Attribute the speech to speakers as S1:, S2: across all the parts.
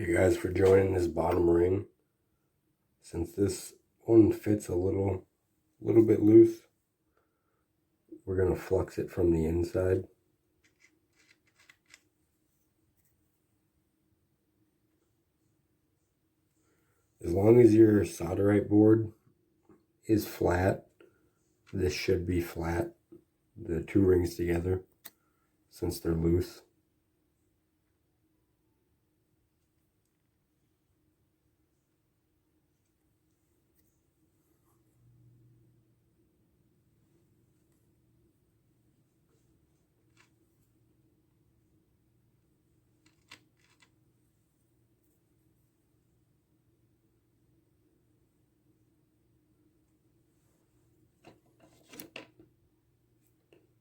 S1: you guys for joining this bottom ring. Since this one fits a little bit loose, we're going to flux it from the inside. As long as your Solderite board is flat, this should be flat, the two rings together, since they're loose.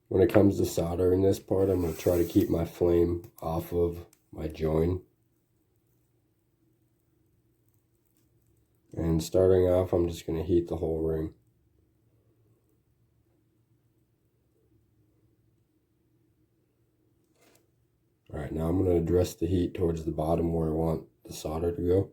S1: When it comes to soldering this part, I'm going to try to keep my flame off of my join. And starting off, I'm just going to heat the whole ring. Alright, now I'm going to address the heat towards the bottom where I want the solder to go.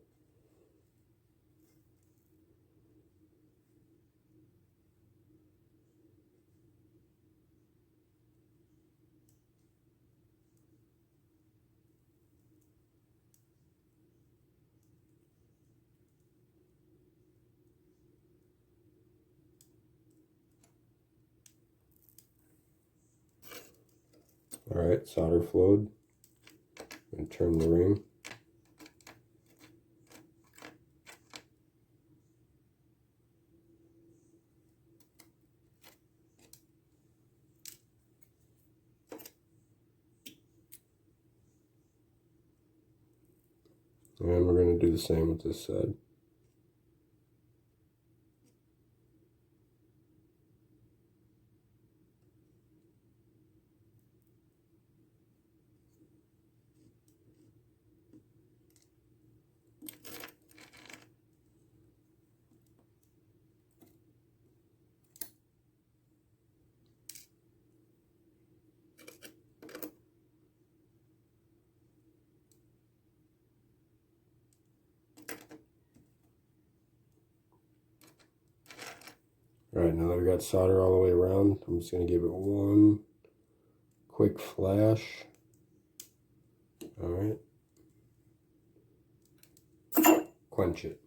S1: Alright, solder flowed. And turn the ring. And we're going to do the same with this side. Alright, now that we got solder all the way around, I'm just going to give it one quick flash. Alright. Quench it.